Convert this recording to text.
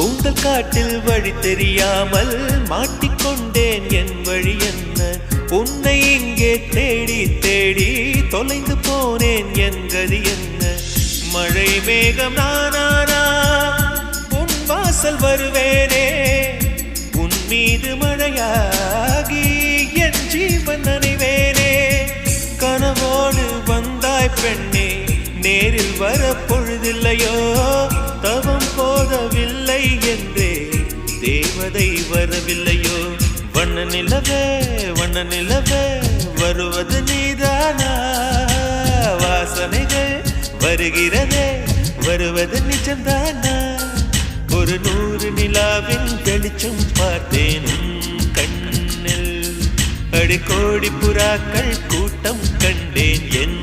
கூந்தல் காட்டில் வழி தெரியாமல் மாட்டிக்கொண்டேன் என் வழி என்ன உன்னை இங்கே தேடி தேடி தொலைந்து போனேன் என் கதி என்ன மழை மேகம் நானானா உன் வாசல் வருவேனே உன் மீது மழையாகி என் ஜீவன் நனைவேனே கனவோடு வந்தாய் பெண்ணே நேரில் வர பொழுதில்லையோ தவம் போதவில்லை என்றே தேவதை வரவில்லையோ வண்ண நிலவே வருவது நீதானா வாசனைகள் வருகிறதே வருவது நிஜம்தானா ஒரு 100 நிலாவின் வெளிச்சம் பார்த்தேன் கண்ணில் அடிக்கோடி புறாக்கள் கூட்டம் கண்டேன் என்